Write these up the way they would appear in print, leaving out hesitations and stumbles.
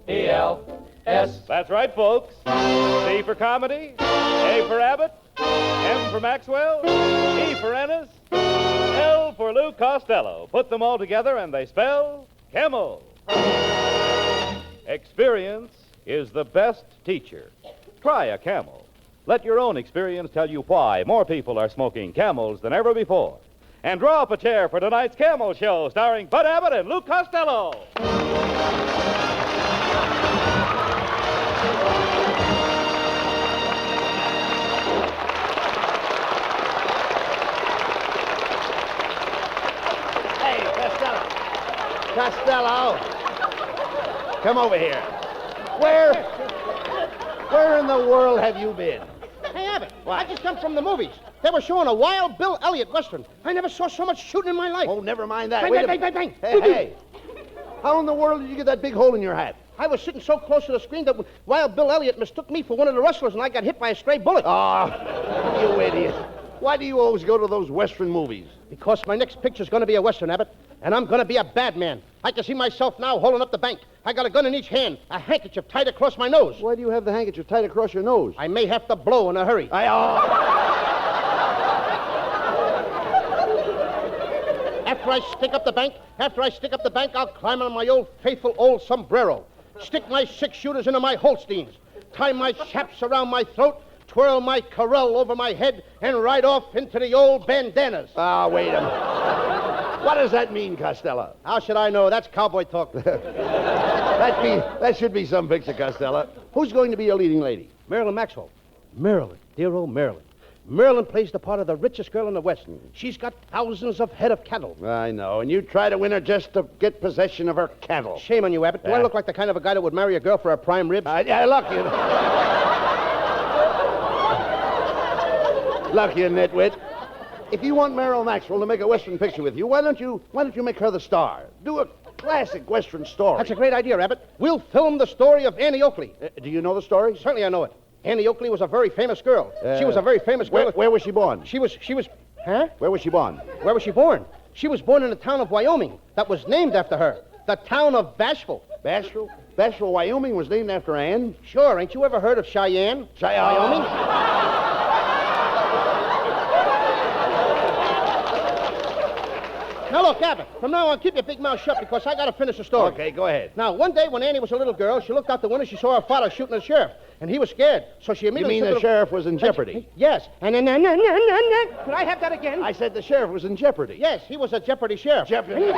A-B-B-A-D-D-E-L-S. That's right, folks. C for comedy, A for Abbott, M for Maxwell, E for Ennis, L for Lou Costello. Put them all together and they spell Camel. Experience is the best teacher. Try a Camel. Let your own experience tell you why more people are smoking Camels than ever before. And draw up a chair for tonight's Camel Show, starring Bud Abbott and Lou Costello. Hey, Costello, come over here. Where in the world have you been? Hey, Abbott, I just come from the movies. They were showing a Wild Bill Elliott Western. I never saw so much shooting in my life. Oh, never mind that. Bang, Wait bang, bang, bang, bang. Hey. How in the world did you get that big hole in your hat? I was sitting so close to the screen that Wild Bill Elliott mistook me for one of the wrestlers, and I got hit by a stray bullet. Oh, you idiot. Why do you always go to those Western movies? Because my next picture's going to be a Western, Abbott, and I'm going to be a bad man. I can see myself now holding up the bank. I got a gun in each hand, a handkerchief tied across my nose. Why do you have the handkerchief tied across your nose? I may have to blow in a hurry. After I stick up the bank, I'll climb on my old faithful old sombrero, stick my 6-shooters into my Holsteins, tie my chaps around my throat, twirl my Corel over my head, and ride off into the old bandanas. Wait a minute. What does that mean, Costello? How should I know? That's cowboy talk. That should be some picture, Costello. Who's going to be your leading lady? Marilyn Maxwell. Marilyn, dear old Marilyn. Marilyn plays the part of the richest girl in the West. She's got thousands of head of cattle. I know, and you try to win her just to get possession of her cattle. Shame on you, Abbott. Do I look like the kind of a guy that would marry a girl for her prime ribs? Yeah, look, you... Look, you nitwit. If you want Marilyn Maxwell to make a Western picture with you, why don't you make her the star? Do a classic Western story. That's a great idea, Abbott. We'll film the story of Annie Oakley. Do you know the story? Certainly I know it. Annie Oakley was a very famous girl. She was a very famous girl. Where was she born? She was... Huh? Where was she born? Where was she born? She was born in the town of Wyoming that was named after her. The town of Bashful. Bashful? Bashful, Wyoming was named after Anne? Sure. Ain't you ever heard of Cheyenne? Wyoming? Now, look, Abbott, from now on, keep your big mouth shut because I got to finish the story. Okay, go ahead. Now, one day when Annie was a little girl, she looked out the window, she saw her father shooting the sheriff, and he was scared, so she immediately... You mean the sheriff was in jeopardy? Yes, and then... Could I have that again? I said the sheriff was in jeopardy. Yes, he was a jeopardy sheriff. Jeopardy.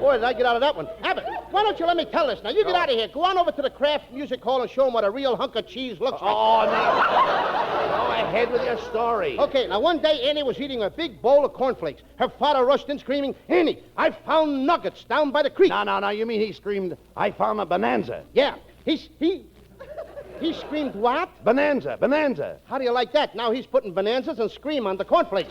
Boy, did I get out of that one. Abbott, why don't you let me tell this? Now, you get out of here. Go on over to the Kraft Music Hall and show them what a real hunk of cheese looks like. Oh, no. Go ahead with your story. Okay, now, one day, Annie was eating a big bowl of cornflakes. Her father rushed in screaming, Annie, I found nuggets down by the creek. No. You mean he screamed, I found a bonanza? Yeah. He screamed what? Bonanza. How do you like that? Now he's putting bonanzas and scream on the cornflakes.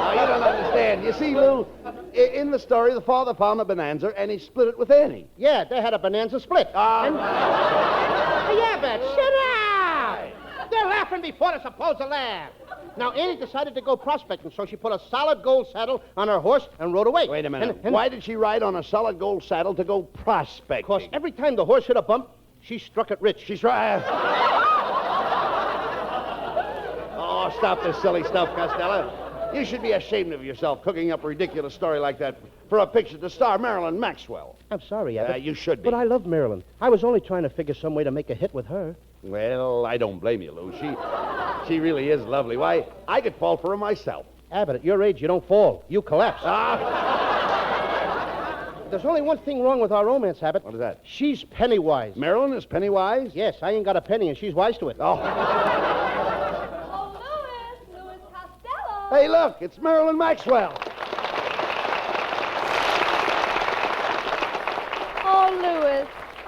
You don't understand. You see, Lou, in the story, the father found a bonanza and he split it with Annie. Yeah, they had a bonanza split. Yeah, but shut up! They're laughing before they're supposed to laugh. Now, Annie decided to go prospecting, so she put a solid gold saddle on her horse and rode away. Wait a minute. Why did she ride on a solid gold saddle to go prospecting? Because every time the horse hit a bump, she struck it rich. Oh, stop this silly stuff, Costello. You should be ashamed of yourself cooking up a ridiculous story like that for a picture to star Marilyn Maxwell. I'm sorry, Abbott. You should be. But I love Marilyn. I was only trying to figure some way to make a hit with her. Well, I don't blame you, Lou. She really is lovely. Why, I could fall for her myself. Abbott, at your age, you don't fall. You collapse. There's only one thing wrong with our romance, Abbott. What is that? She's Pennywise. Marilyn is Pennywise? Yes, I ain't got a penny, and she's wise to it. Oh, Louis Costello. Hey, look, it's Marilyn Maxwell. Oh,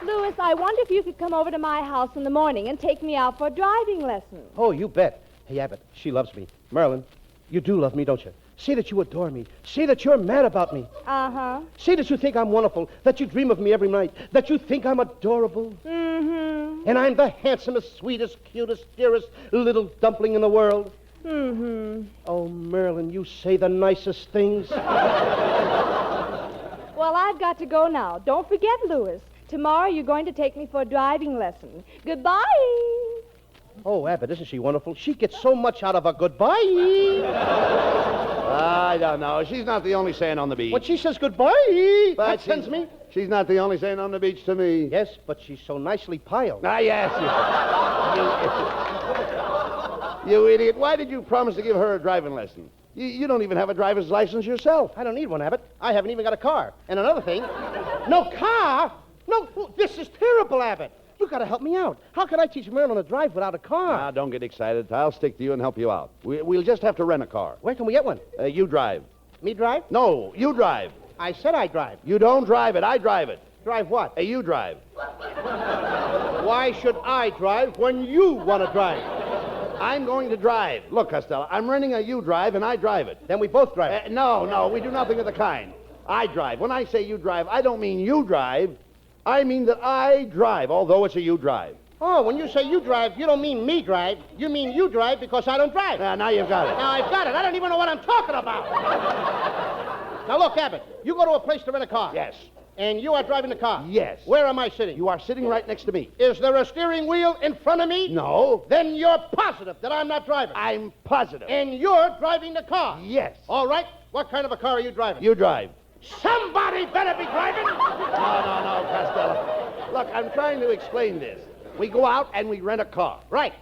Louis, I wonder if you could come over to my house in the morning and take me out for a driving lesson. Oh, you bet. Hey, Abbott, she loves me. Marilyn, you do love me, don't you? Say that you adore me. Say that you're mad about me. Uh-huh. Say that you think I'm wonderful, that you dream of me every night, that you think I'm adorable. Mm-hmm. And I'm the handsomest, sweetest, cutest, dearest little dumpling in the world. Mm-hmm. Oh, Marilyn, you say the nicest things. Well, I've got to go now. Don't forget, Louis. Tomorrow you're going to take me for a driving lesson. Goodbye. Oh, Abbott, isn't she wonderful? She gets so much out of a goodbye. I don't know. She's not the only saint on the beach. When she says goodbye, But that sends me. She's not the only saint on the beach to me. Yes, but she's so nicely piled. Ah, yes. You idiot. Why did you promise to give her a driving lesson? You don't even have a driver's license yourself. I don't need one, Abbott. I haven't even got a car. And another thing, no car? No, this is terrible, Abbott. You got to help me out. How can I teach Marilyn to drive without a car? Now, don't get excited. I'll stick to you and help you out. We'll just have to rent a car. Where can we get one? You drive. Me drive? No, you drive. I said I drive. You don't drive it. I drive it. Drive what? You drive. Why should I drive when you want to drive? I'm going to drive. Look, Costello, I'm renting a you drive, and I drive it. Then we both drive. No, we do nothing of the kind. I drive. When I say you drive, I don't mean you drive. I mean that I drive, although it's a you drive. Oh, when you say you drive, you don't mean me drive. You mean you drive because I don't drive. Now you've got it. Now I've got it. I don't even know what I'm talking about. Now look, Abbott, you go to a place to rent a car. Yes. And you are driving the car. Yes. Where am I sitting? You are sitting right next to me. Is there a steering wheel in front of me? No. Then you're positive that I'm not driving. I'm positive. And you're driving the car. Yes. All right. What kind of a car are you driving? You drive. Somebody better be driving. No, Costello. Look, I'm trying to explain this. We go out and we rent a car. Right.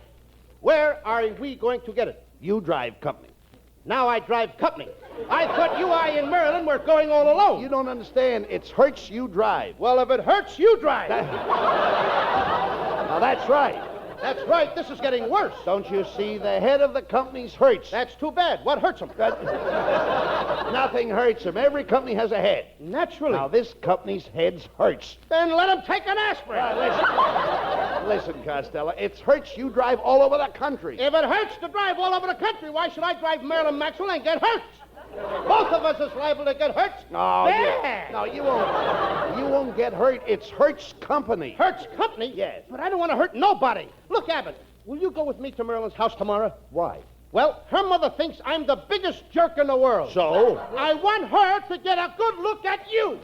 Where are we going to get it? You drive company. Now I drive company. I thought you, I, and Marilyn were going all alone. You don't understand. It's Hertz you drive. Well, if it hurts, you drive. Now, that's right. That's right. This is getting worse. Don't you see? The head of the company's Hertz. That's too bad. What hurts him? Nothing hurts him. Every company has a head. Naturally. Now, this company's head's Hertz. Then let him take an aspirin. Listen, Costello, it's Hertz you drive all over the country. If it hurts to drive all over the country, why should I drive Marilyn Maxwell and get hurt? Both of us is liable to get hurt. You won't get hurt. It's Hertz Company. Hertz Company? Yes. But I don't want to hurt nobody. Look, Abbott, will you go with me to Marilyn's house tomorrow? Why? Well, her mother thinks I'm the biggest jerk in the world. So? I want her to get a good look at you.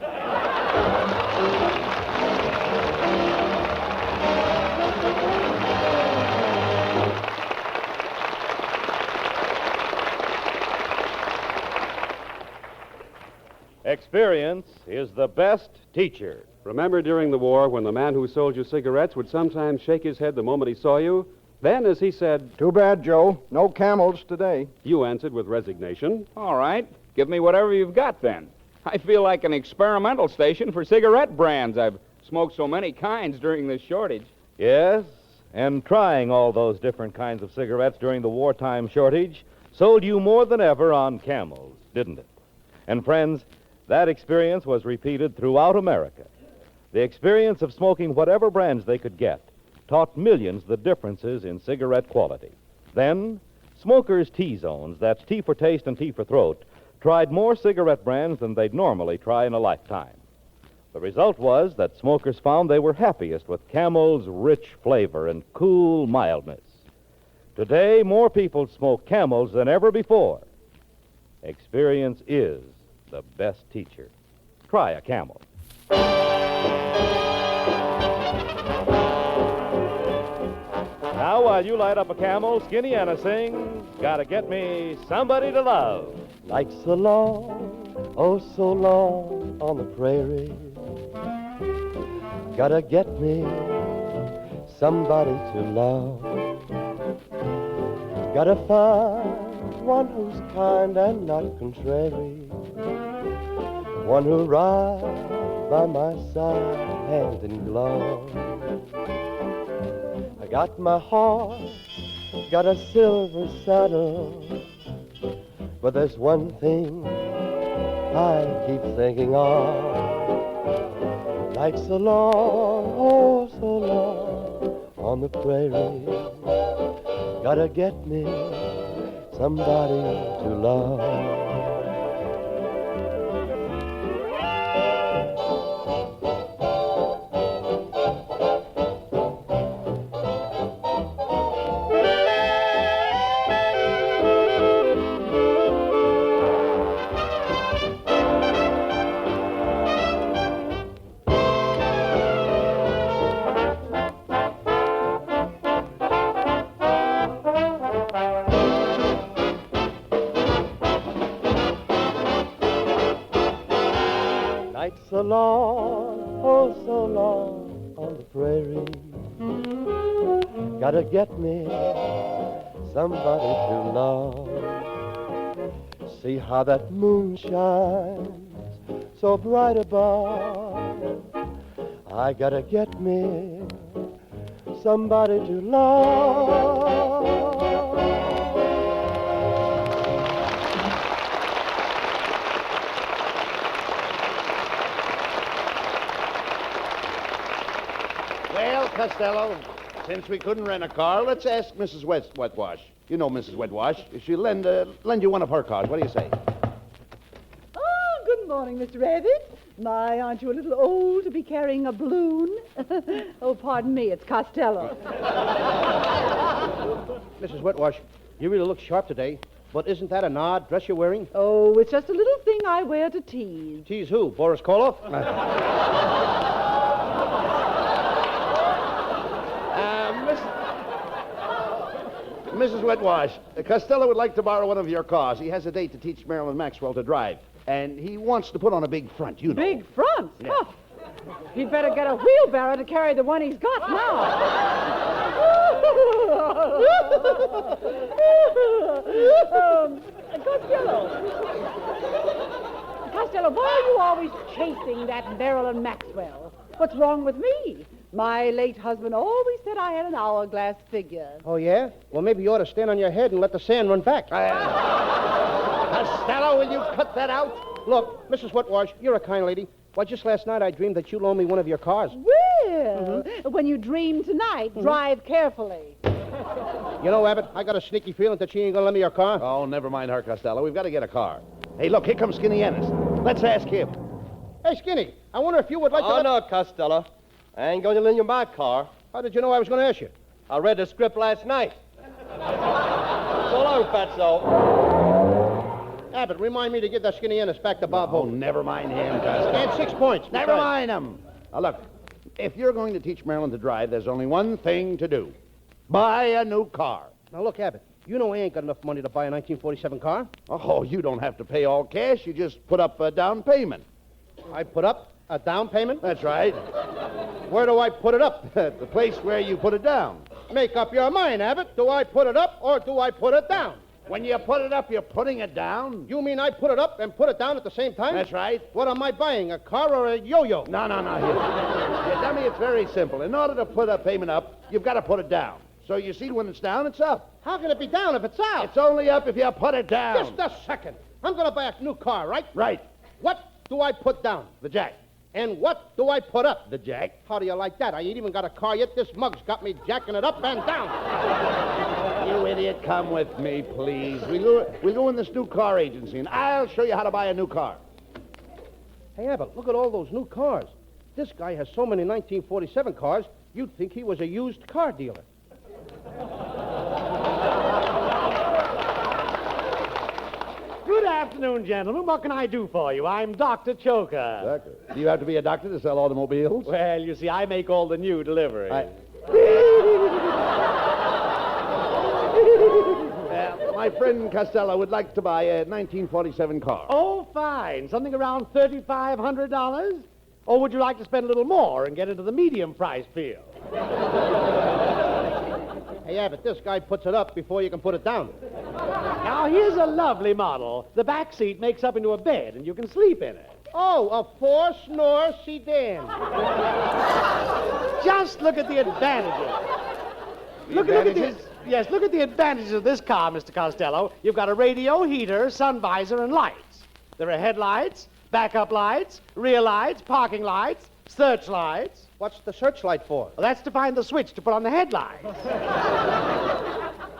Experience is the best teacher. Remember during the war when the man who sold you cigarettes would sometimes shake his head the moment he saw you? Then, as he said, Too bad, Joe. No camels today. you answered with resignation, All right. Give me whatever you've got, then. I feel like an experimental station for cigarette brands. I've smoked so many kinds during this shortage. Yes, and trying all those different kinds of cigarettes during the wartime shortage sold you more than ever on Camels, didn't it? And friends, that experience was repeated throughout America. The experience of smoking whatever brands they could get taught millions the differences in cigarette quality. Then, smokers' T-zones, that's T for taste and T for throat, tried more cigarette brands than they'd normally try in a lifetime. The result was that smokers found they were happiest with Camel's rich flavor and cool mildness. Today, more people smoke Camels than ever before. Experience is the best teacher. Try a Camel. Now, while you light up a Camel, Skinny Anna sings, Gotta Get Me Somebody to Love. Life's so long, oh so long on the prairie. Gotta get me somebody to love. Gotta find one who's kind and not contrary. One who rides by my side, hand in glove. I got my horse, got a silver saddle, but there's one thing I keep thinking of. Like so long, oh so long on the prairie. Gotta get me somebody to love. Nights so long, oh so long on the prairie. Gotta get me somebody to love. See how that moon shines so bright above. I gotta get me somebody to love. Well, Costello, since we couldn't rent a car, let's ask Mrs. Wetwash. You know Mrs. Wetwash. She'll lend you one of her cars. What do you say? Oh, good morning, Mr. Rabbit. My, aren't you a little old to be carrying a balloon? Oh, pardon me, it's Costello. Mrs. Wetwash, you really look sharp today. But isn't that an odd dress you're wearing? Oh, it's just a little thing I wear to tease. Tease who? Boris Karloff? Mrs. Wetwash, Costello would like to borrow one of your cars. He has a date to teach Marilyn Maxwell to drive. And he wants to put on a big front, you know. Big front? Yeah. Oh, he'd better get a wheelbarrow to carry the one he's got now. Costello, why are you always chasing that Marilyn Maxwell? What's wrong with me? My late husband always said I had an hourglass figure. Oh, yeah? Well, maybe you ought to stand on your head and let the sand run back. Costello, will you cut that out? Look, Mrs. Wetwash, you're a kind lady. Why, just last night I dreamed that you loaned me one of your cars. Well, when you dream tonight, drive carefully. You know, Abbott, I got a sneaky feeling that she ain't gonna lend me your car. Oh, never mind her, Costello. We've got to get a car. Hey, look, here comes Skinny Ennis. Let's ask him. Hey, Skinny, I wonder if you would like to... Oh, no, Costello. I ain't going to lend you my car. How did you know I was going to ask you? I read the script last night. So long, Fatso. Abbott, remind me to give that Skinny Ennis back to Bob Oh, Hope. never mind him, Costello. And 6 points. Never mind him. Now, look, if you're going to teach Marilyn to drive, there's only one thing to do. Buy a new car. Now, look, Abbott, you know I ain't got enough money to buy a 1947 car. Oh, you don't have to pay all cash. You just put up a down payment. I put up a down payment? That's right. Where do I put it up? The place where you put it down. Make up your mind, Abbott. Do I put it up or do I put it down? When you put it up, you're putting it down. You mean I put it up and put it down at the same time? That's right. What am I buying, a car or a yo-yo? No. You dummy, it's very simple. In order to put a payment up, you've got to put it down. So you see, when it's down, it's up. How can it be down if it's out? It's only up if you put it down. Just a second. I'm going to buy a new car, right? Right. What do I put down? The jack. And what do I put up? The jack. How do you like that? I ain't even got a car yet. This mug's got me jacking it up and down. You idiot, come with me, please. We'll go in this new car agency, and I'll show you how to buy a new car. Hey, Abbott, look at all those new cars. This guy has so many 1947 cars, you'd think he was a used car dealer. Good afternoon, gentlemen. What can I do for you? I'm Dr. Choker. Doctor. Do you have to be a doctor to sell automobiles? Well, you see, I make all the new deliveries. My friend Costello would like to buy a 1947 car. Oh, fine. Something around $3,500? Or would you like to spend a little more and get into the medium price field? Hey, Abbott, this guy puts it up before you can put it down. Now, here's a lovely model. The back seat makes up into a bed, and you can sleep in it. Oh, a four-snore sedan. Just look at the advantages. Look at the advantages of this car, Mr. Costello. You've got a radio, heater, sun visor, and lights. There are headlights, backup lights, rear lights, parking lights, searchlights. What's the searchlight for? Well, that's to find the switch to put on the headlights.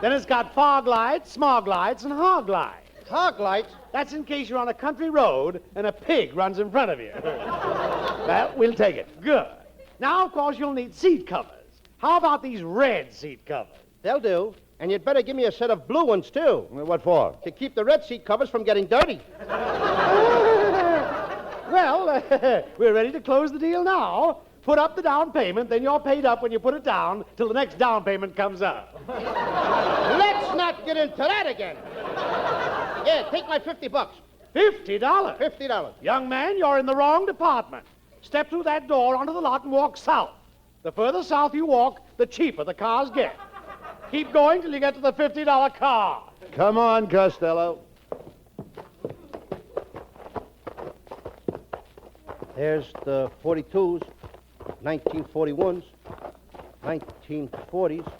Then it's got fog lights, smog lights, and hog lights. Hog lights? That's in case you're on a country road and a pig runs in front of you. Well, we'll take it. Good. Now, of course, you'll need seat covers. How about these red seat covers? They'll do. And you'd better give me a set of blue ones, too. What for? To keep the red seat covers from getting dirty. Well, we're ready to close the deal now. Put up the down payment, then you're paid up when you put it down till the next down payment comes up. Let's not get into that again. Yeah, take my $50. $50? $50. Young man, you're in the wrong department. Step through that door onto the lot and walk south. The further south you walk, the cheaper the cars get. Keep going till you get to the $50 car. Come on, Costello. There's the 42s, 1941s, 1940s,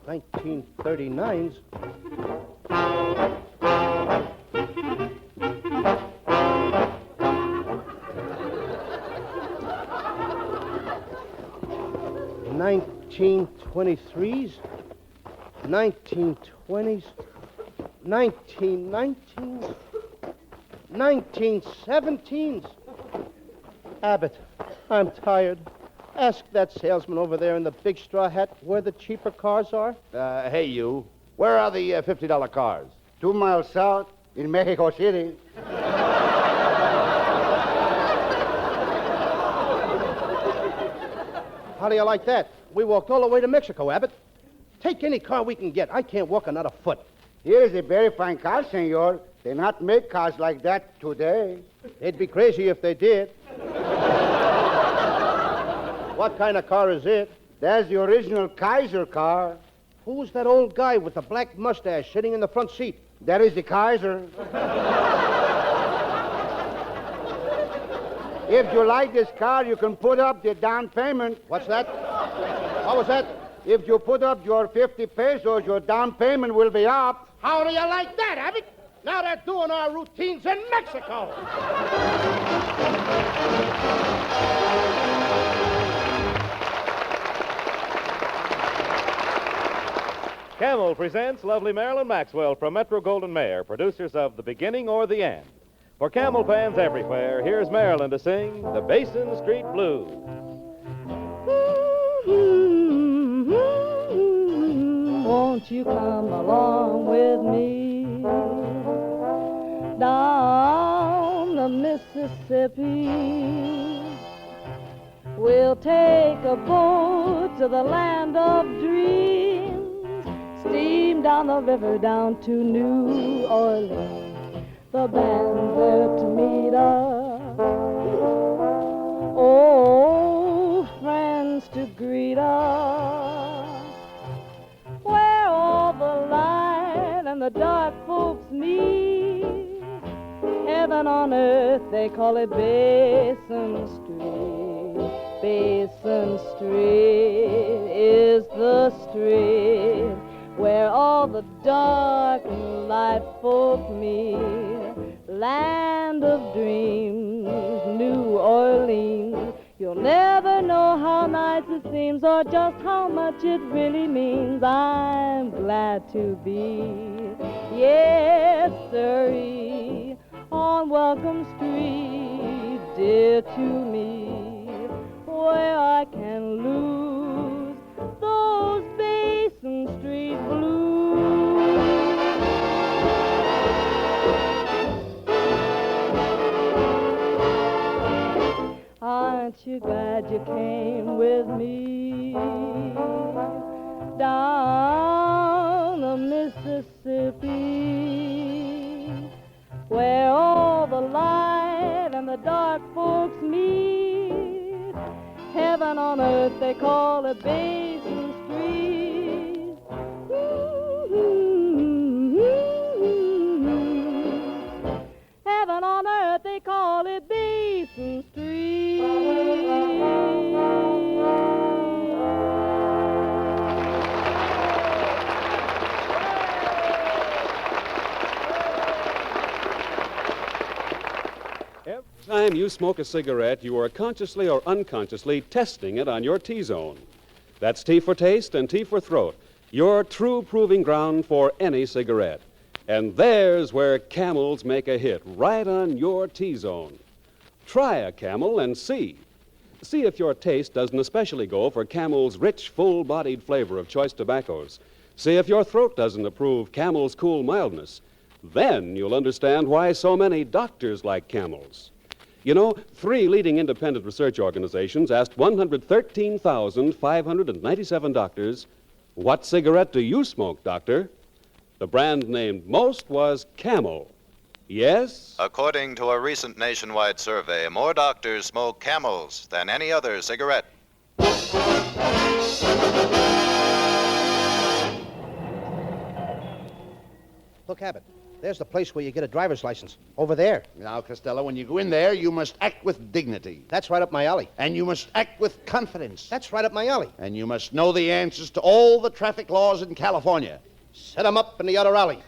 1939s. $1923s, 1920s, 1919s, 1917s. Abbott, I'm tired. Ask that salesman over there in the big straw hat where the cheaper cars are. Hey, you. Where are the $50 cars? 2 miles south in Mexico City. How do you like that? We walked all the way to Mexico, Abbott. Take any car we can get. I can't walk another foot. Here is a very fine car, senor. They not make cars like that today. They'd be crazy if they did. What kind of car is it? That's the original Kaiser car. Who's that old guy with the black mustache sitting in the front seat? That is the Kaiser. If you like this car, you can put up the down payment. What's that? What was that? If you put up your 50 pesos, your down payment will be up. How do you like that, Abbott? Now they're doing our routines in Mexico. Camel presents lovely Marilyn Maxwell from Metro-Goldwyn-Mayer, producers of The Beginning or the End. For Camel fans everywhere, here's Marilyn to sing The Basin Street Blues. Won't you come along with me down the Mississippi? We'll take a boat to the land of dreams, steam down the river down to New Orleans. The band's there to meet us, old friends to greet us, where all the light and the dark folks meet. Heaven on earth, they call it Basin Street. Basin Street is the street where all the dark and light folk meet. Land of dreams, New Orleans. You'll never know how nice it seems or just how much it really means. I'm glad to be, yes, sirree, on Welcome Street, dear to me, where I can lose those Basin Street blues. Aren't you glad you came with me down the Mississippi, where all the light and the dark folks meet? Heaven on earth, they call it Basin Street. Heaven on earth, they call it Basin Street. Every time you smoke a cigarette, you are consciously or unconsciously testing it on your T-zone. That's T for taste and T for throat, your true proving ground for any cigarette. And there's where Camels make a hit, right on your T-zone. Try a Camel and see. See if your taste doesn't especially go for Camel's rich, full-bodied flavor of choice tobaccos. See if your throat doesn't approve Camel's cool mildness. Then you'll understand why so many doctors like Camels. You know, 3 leading independent research organizations asked 113,597 doctors, "What cigarette do you smoke, doctor?" The brand named most was Camel. Yes? According to a recent nationwide survey, more doctors smoke Camels than any other cigarette. Look, Abbott, there's the place where you get a driver's license. Over there. Now, Costello, when you go in there, you must act with dignity. That's right up my alley. And you must act with confidence. That's right up my alley. And you must know the answers to all the traffic laws in California. Set 'em up in the other alley.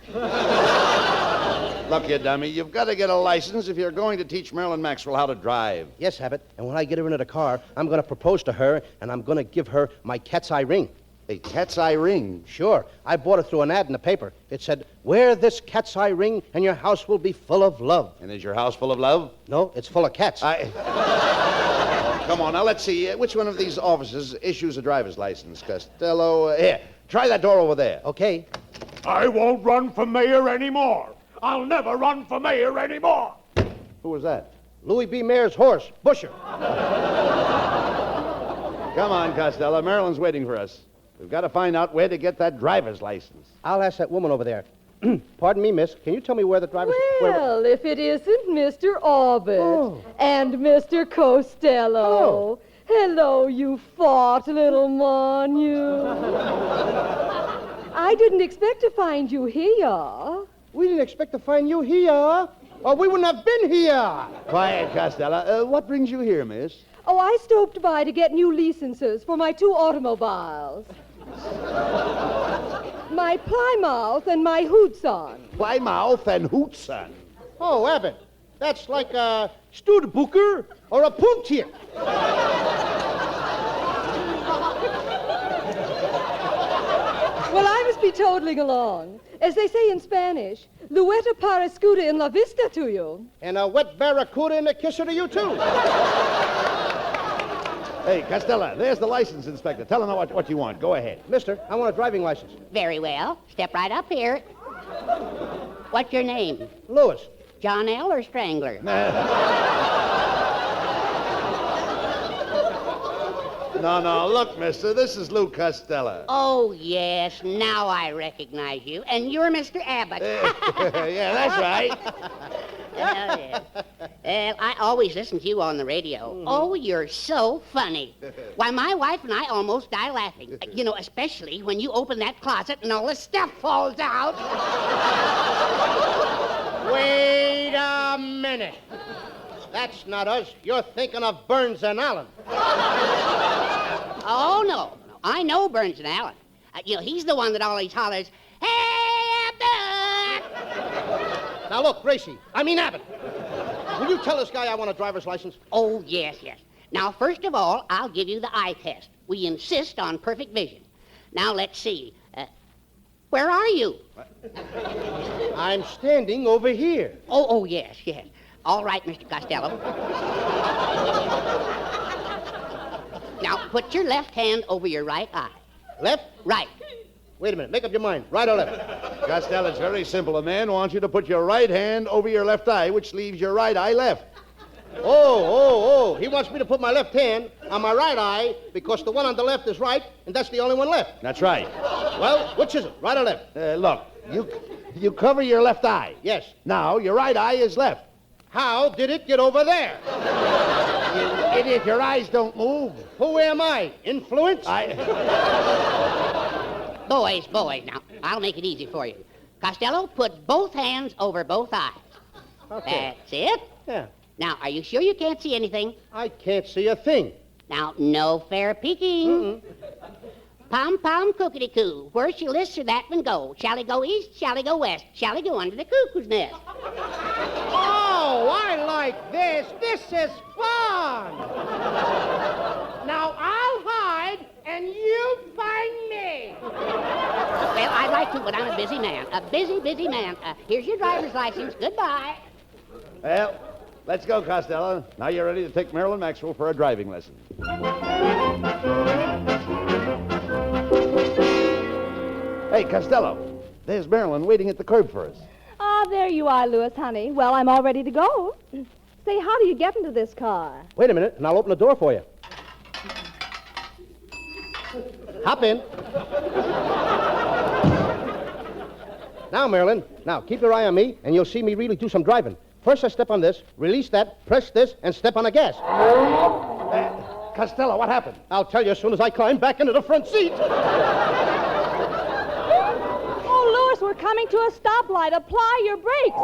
Look, you dummy, you've got to get a license if you're going to teach Marilyn Maxwell how to drive. Yes, Abbott. And when I get her into the car, I'm going to propose to her, and I'm going to give her my cat's eye ring. A cat's eye ring? Sure. I bought it through an ad in the paper. It said, wear this cat's eye ring, and your house will be full of love. And is your house full of love? No, it's full of cats. Come on, now, let's see. Which one of these offices issues a driver's license, Costello? Here, try that door over there. Okay. I won't run for mayor anymore. I'll never run for mayor anymore. Who was that? Louis B. Mayer's horse, Busher. Come on, Costello. Marilyn's waiting for us. We've got to find out where to get that driver's license. I'll ask that woman over there. Pardon me, miss. Can you tell me where the driver's... Well, if it isn't Mr. Abbott and Mr. Costello. Oh. Hello, you fat little mon, you. I didn't expect to find you here. We didn't expect to find you here, or we wouldn't have been here. Quiet, Costello. What brings you here, miss? Oh, I stopped by to get new licenses for my 2 automobiles. My Plymouth and my Hootson. Plymouth and Hootson. Oh, Abbott, that's like a Studebaker or a Puntier. Well, I must be toddling along. As they say in Spanish, Lueta para escuda en la vista to you. And a wet barracuda and a kisser to you, too. Hey, Costello, there's the license inspector. Tell him what you want. Go ahead. Mister, I want a driving license. Very well. Step right up here. What's your name? Lewis. John L. or Strangler? No, look, mister, this is Lou Costello. Oh, yes, now I recognize you. And you're Mr. Abbott. Yeah, that's right. Oh, yes. Well, I always listen to you on the radio. Oh, you're so funny. Why, my wife and I almost die laughing. You know, especially when you open that closet and all the stuff falls out. Wait a minute. That's not us. You're thinking of Burns and Allen. Oh, no. I know Burns and Allen. You know, he's the one that always hollers, "Hey, Abbott!" Now, look, Gracie. Abbott. Will you tell this guy I want a driver's license? Oh, yes. Now, first of all, I'll give you the eye test. We insist on perfect vision. Now, let's see. Where are you? I'm standing over here. Oh, yes. All right, Mr. Costello. Now, put your left hand over your right eye. Left? Right. Wait a minute. Make up your mind. Right or left? Costello, it's very simple. A man wants you to put your right hand over your left eye, which leaves your right eye left. Oh. He wants me to put my left hand on my right eye because the one on the left is right, and that's the only one left. That's right. Well, which is it? Right or left? Look, you cover your left eye. Yes. Now, your right eye is left. How did it get over there? You idiot, your eyes don't move. Who am I? Influence? Boys, now, I'll make it easy for you. Costello, put both hands over both eyes. Okay. That's it. Yeah. Now, are you sure you can't see anything? I can't see a thing. Now, no fair peeking. Pom-pom cookity-coo. Where shall this or that one go? Shall he go east? Shall he go west? Shall he go under the cuckoo's nest? Oh, I like this. This is fun. Now I'll hide and you find me. Well, I'd like to, but I'm a busy man. A busy man. Here's your driver's license. Goodbye. Well, let's go, Costello. Now you're ready to take Marilyn Maxwell for a driving lesson. Hey, Costello, there's Marilyn waiting at the curb for us. Ah, there you are, Louis, honey. Well, I'm all ready to go. Say, how do you get into this car? Wait a minute, and I'll open the door for you. Hop in. Now, Marilyn, now keep your eye on me, and you'll see me really do some driving. First, I step on this, release that, press this, and step on the gas. Costello, what happened? I'll tell you as soon as I climb back into the front seat. Oh, Louis, we're coming to a stoplight. Apply your brakes.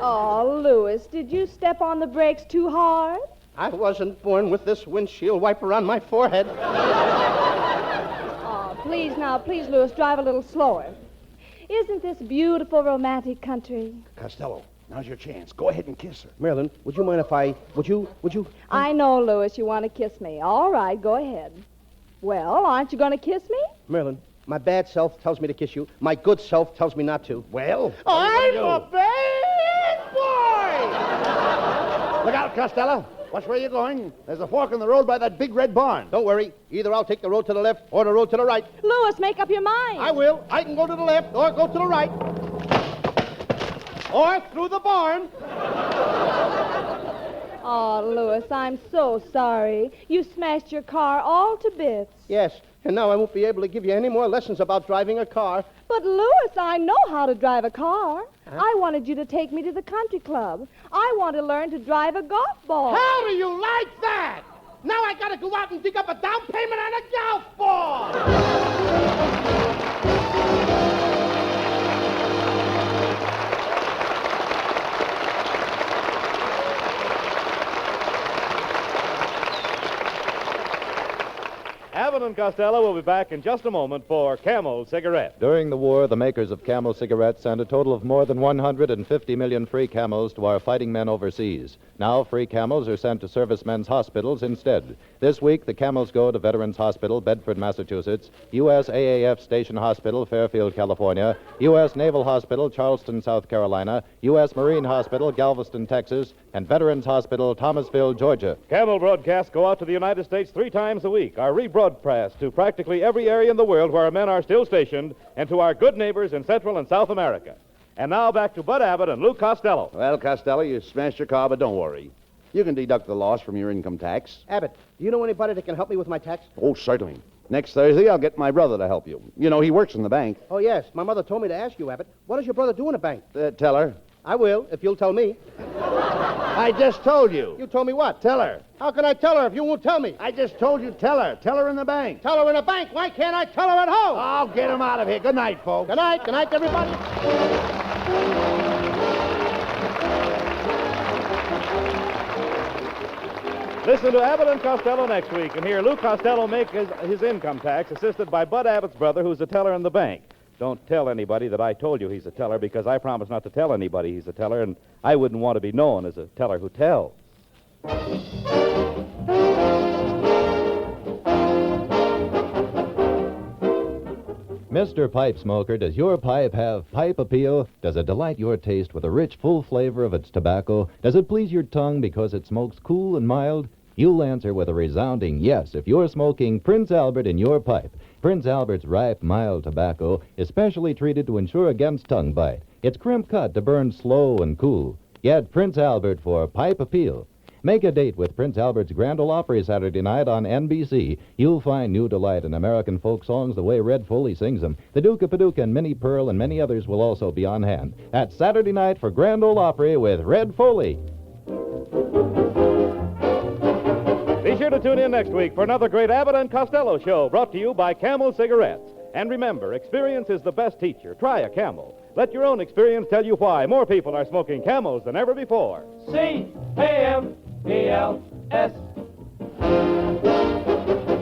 Oh, Louis, did you step on the brakes too hard? I wasn't born with this windshield wiper on my forehead. Oh, please, Louis, drive a little slower. Isn't this beautiful, romantic country? Costello, now's your chance. Go ahead and kiss her. Marilyn, would you mind if I... Would you... I know, Louis, you want to kiss me. All right, go ahead. Well, aren't you going to kiss me? Marilyn, my bad self tells me to kiss you. My good self tells me not to. Well? I'm a bad boy! Look out, Costello. Watch where you're going. There's a fork in the road by that big red barn. Don't worry. Either I'll take the road to the left or the road to the right. Louis, make up your mind. I will. I can go to the left or go to the right. Or through the barn. Oh, Louis, I'm so sorry. You smashed your car all to bits. Yes, and now I won't be able to give you any more lessons about driving a car. But, Louis, I know how to drive a car. Huh? I wanted you to take me to the country club. I want to learn to drive a golf ball. How do you like that? Now I got to go out and dig up a down payment on a golf ball. Abbott and Costello will be back in just a moment for Camel Cigarette. During the war, the makers of Camel cigarettes sent a total of more than 150 million free Camels to our fighting men overseas. Now, free Camels are sent to servicemen's hospitals instead. This week, the Camels go to Veterans Hospital, Bedford, Massachusetts, U.S. AAF Station Hospital, Fairfield, California, U.S. Naval Hospital, Charleston, South Carolina, U.S. Marine Hospital, Galveston, Texas, and Veterans Hospital, Thomasville, Georgia. Camel broadcasts go out to the United States 3 times a week, are rebroadcast to practically every area in the world where our men are still stationed, and to our good neighbors in Central and South America. And now back to Bud Abbott and Lou Costello. Well, Costello, you smashed your car, but don't worry. You can deduct the loss from your income tax. Abbott, do you know anybody that can help me with my tax? Oh, certainly. Next Thursday, I'll get my brother to help you. You know, he works in the bank. Oh, yes. My mother told me to ask you, Abbott. What does your brother do in a bank? Tell her. I will, if you'll tell me. I just told you. You told me what? Tell her. How can I tell her if you won't tell me? I just told you tell her. Tell her in the bank. Tell her in the bank. Why can't I tell her at home? I'll get him out of here. Good night, folks. Good night. Good night, everybody. Listen to Abbott and Costello next week and hear Lou Costello make his income tax, assisted by Bud Abbott's brother, who's a teller in the bank. Don't tell anybody that I told you he's a teller, because I promised not to tell anybody he's a teller, and I wouldn't want to be known as a teller who tells. Mr. Pipe Smoker, does your pipe have pipe appeal? Does it delight your taste with a rich, full flavor of its tobacco? Does it please your tongue because it smokes cool and mild? You'll answer with a resounding yes if you're smoking Prince Albert in your pipe. Prince Albert's ripe, mild tobacco is specially treated to ensure against tongue bite. It's crimp cut to burn slow and cool. Get Prince Albert for pipe appeal. Make a date with Prince Albert's Grand Ole Opry Saturday night on NBC. You'll find new delight in American folk songs the way Red Foley sings them. The Duke of Paducah and Minnie Pearl and many others will also be on hand. That's Saturday night for Grand Ole Opry with Red Foley. Be sure to tune in next week for another great Abbott and Costello show brought to you by Camel Cigarettes. And remember, experience is the best teacher. Try a Camel. Let your own experience tell you why more people are smoking Camels than ever before. C-A-M-E-L-S.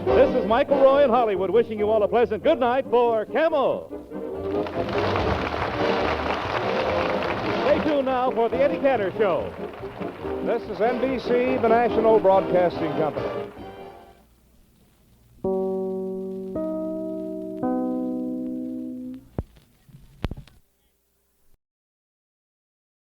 This is Michael Roy in Hollywood wishing you all a pleasant good night for Camel. Stay tuned now for the Eddie Cantor Show. This is NBC, the National Broadcasting Company.